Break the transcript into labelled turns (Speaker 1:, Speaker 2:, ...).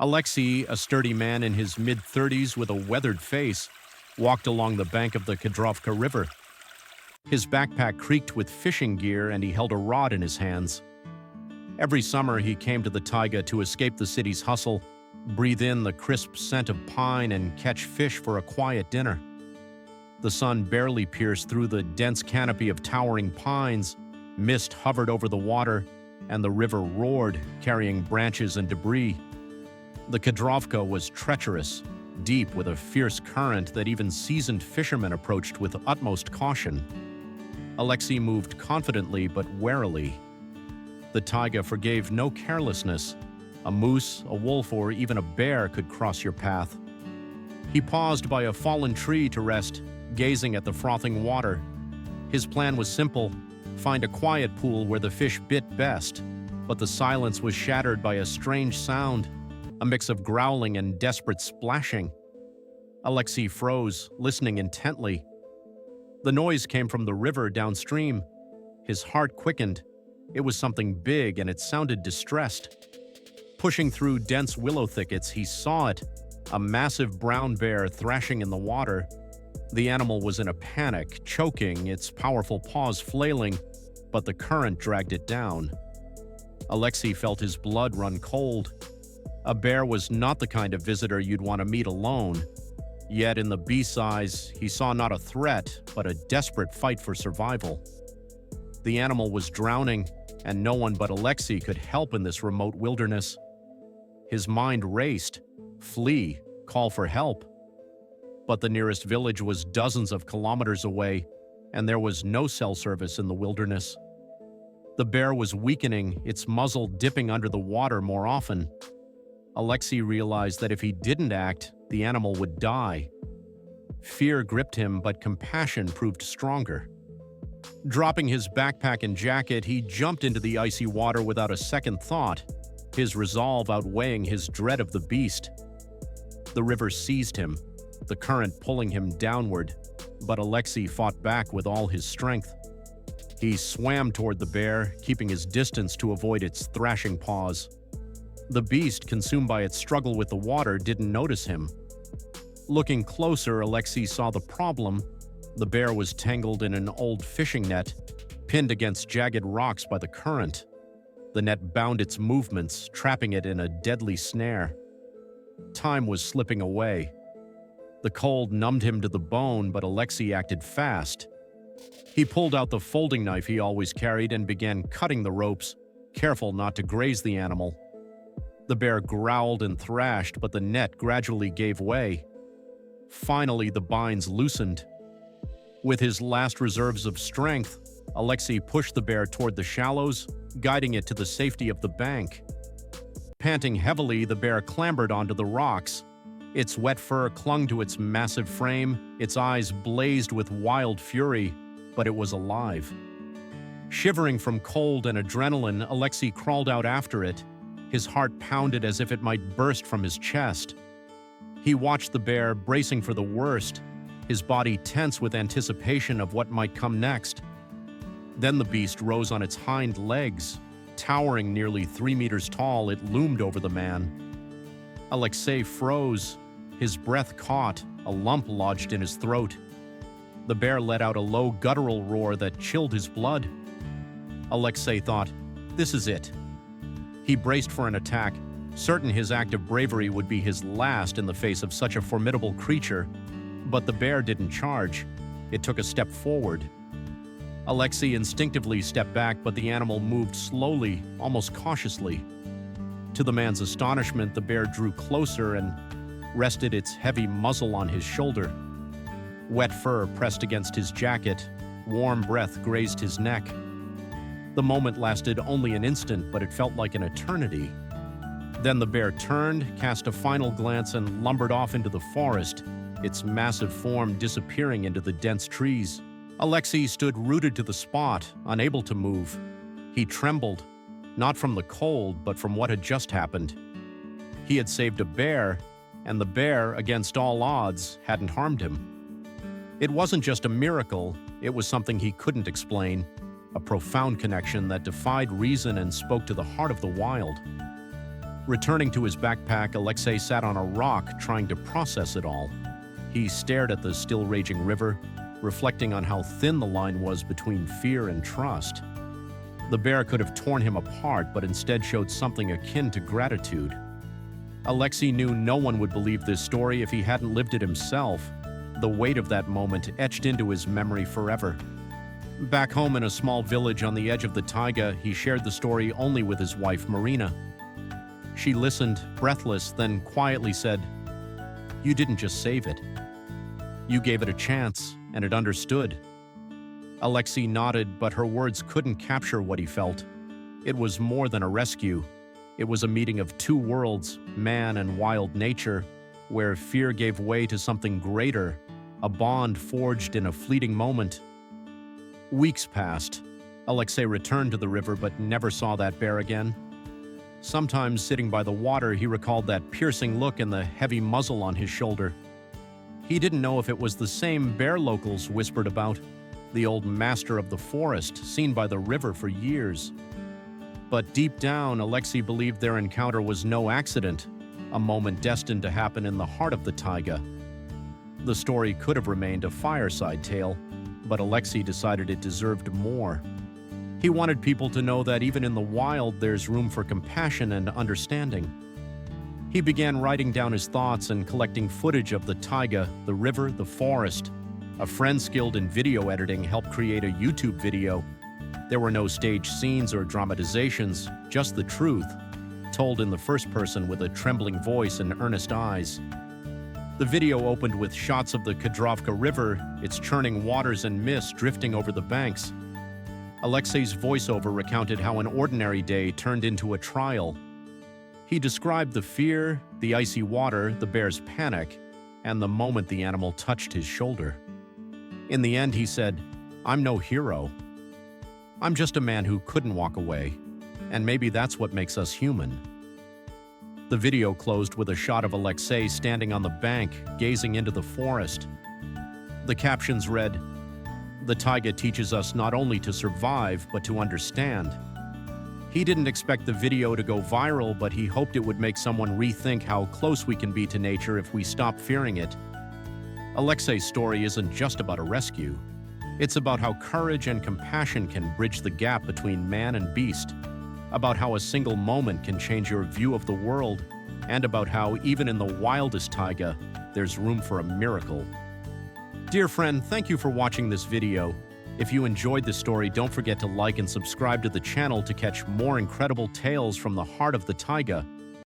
Speaker 1: Alexei, a sturdy man in his mid-30s with a weathered face, walked along the bank of the Kadrovka River. His backpack creaked with fishing gear and he held a rod in his hands. Every summer he came to the taiga to escape the city's hustle, breathe in the crisp scent of pine and catch fish for a quiet dinner. The sun barely pierced through the dense canopy of towering pines, mist hovered over the water, and the river roared, carrying branches and debris. The Kadrovka was treacherous, deep with a fierce current that even seasoned fishermen approached with utmost caution. Alexei moved confidently but warily. The taiga forgave no carelessness. A moose, a wolf, or even a bear could cross your path. He paused by a fallen tree to rest, gazing at the frothing water. His plan was simple: find a quiet pool where the fish bit best. But the silence was shattered by a strange sound, a mix of growling and desperate splashing. Alexei froze, listening intently. The noise came from the river downstream. His heart quickened. It was something big and it sounded distressed. Pushing through dense willow thickets, he saw it, a massive brown bear thrashing in the water. The animal was in a panic, choking, its powerful paws flailing, but the current dragged it down. Alexei felt his blood run cold. A bear was not the kind of visitor you'd want to meet alone. Yet in the beast's eyes, he saw not a threat, but a desperate fight for survival. The animal was drowning, and no one but Alexei could help in this remote wilderness. His mind raced. Flee, call for help. But the nearest village was dozens of kilometers away, and there was no cell service in the wilderness. The bear was weakening, its muzzle dipping under the water more often. Alexei realized that if he didn't act, the animal would die. Fear gripped him, but compassion proved stronger. Dropping his backpack and jacket, he jumped into the icy water without a second thought, his resolve outweighing his dread of the beast. The river seized him, the current pulling him downward, but Alexei fought back with all his strength. He swam toward the bear, keeping his distance to avoid its thrashing paws. The beast, consumed by its struggle with the water, didn't notice him. Looking closer, Alexei saw the problem. The bear was tangled in an old fishing net, pinned against jagged rocks by the current. The net bound its movements, trapping it in a deadly snare. Time was slipping away. The cold numbed him to the bone, but Alexei acted fast. He pulled out the folding knife he always carried and began cutting the ropes, careful not to graze the animal. The bear growled and thrashed, but the net gradually gave way. Finally, the binds loosened. With his last reserves of strength, Alexei pushed the bear toward the shallows, guiding it to the safety of the bank. Panting heavily, the bear clambered onto the rocks. Its wet fur clung to its massive frame, its eyes blazed with wild fury, but it was alive. Shivering from cold and adrenaline, Alexei crawled out after it. His heart pounded as if it might burst from his chest. He watched the bear, bracing for the worst, his body tense with anticipation of what might come next. Then the beast rose on its hind legs. Towering nearly 3 meters tall, it loomed over the man. Alexei froze. His breath caught, a lump lodged in his throat. The bear let out a low guttural roar that chilled his blood. Alexei thought, "This is it." He braced for an attack, certain his act of bravery would be his last in the face of such a formidable creature. But the bear didn't charge. It took a step forward. Alexei instinctively stepped back, but the animal moved slowly, almost cautiously. To the man's astonishment, the bear drew closer and rested its heavy muzzle on his shoulder. Wet fur pressed against his jacket. Warm breath grazed his neck. The moment lasted only an instant, but it felt like an eternity. Then the bear turned, cast a final glance, and lumbered off into the forest, its massive form disappearing into the dense trees. Alexei stood rooted to the spot, unable to move. He trembled, not from the cold, but from what had just happened. He had saved a bear, and the bear, against all odds, hadn't harmed him. It wasn't just a miracle, it was something he couldn't explain, a profound connection that defied reason and spoke to the heart of the wild. Returning to his backpack, Alexei sat on a rock trying to process it all. He stared at the still raging river, reflecting on how thin the line was between fear and trust. The bear could have torn him apart, but instead showed something akin to gratitude. Alexei knew no one would believe this story if he hadn't lived it himself. The weight of that moment etched into his memory forever. Back home in a small village on the edge of the taiga, he shared the story only with his wife, Marina. She listened, breathless, then quietly said, "You didn't just save it. You gave it a chance, and it understood." Alexei nodded, but her words couldn't capture what he felt. It was more than a rescue. It was a meeting of two worlds, man and wild nature, where fear gave way to something greater, a bond forged in a fleeting moment. Weeks passed. Alexei returned to the river but never saw that bear again. Sometimes, sitting by the water, he recalled that piercing look and the heavy muzzle on his shoulder. He didn't know if it was the same bear locals whispered about, the old master of the forest, seen by the river for years. But deep down, Alexei believed their encounter was no accident, a moment destined to happen in the heart of the taiga. The story could have remained a fireside tale, but Alexei decided it deserved more. He wanted people to know that even in the wild, there's room for compassion and understanding. He began writing down his thoughts and collecting footage of the taiga, the river, the forest. A friend skilled in video editing helped create a YouTube video. There were no staged scenes or dramatizations, just the truth, told in the first person with a trembling voice and earnest eyes. The video opened with shots of the Kadrovka River, its churning waters and mist drifting over the banks. Alexei's voiceover recounted how an ordinary day turned into a trial. He described the fear, the icy water, the bear's panic, and the moment the animal touched his shoulder. In the end, he said, "I'm no hero. I'm just a man who couldn't walk away, and maybe that's what makes us human." The video closed with a shot of Alexei standing on the bank, gazing into the forest. The captions read, "The taiga teaches us not only to survive, but to understand." He didn't expect the video to go viral, but he hoped it would make someone rethink how close we can be to nature if we stop fearing it. Alexei's story isn't just about a rescue. It's about how courage and compassion can bridge the gap between man and beast, about how a single moment can change your view of the world, and about how, even in the wildest taiga, there's room for a miracle. Dear friend, thank you for watching this video. If you enjoyed this story, don't forget to like and subscribe to the channel to catch more incredible tales from the heart of the taiga.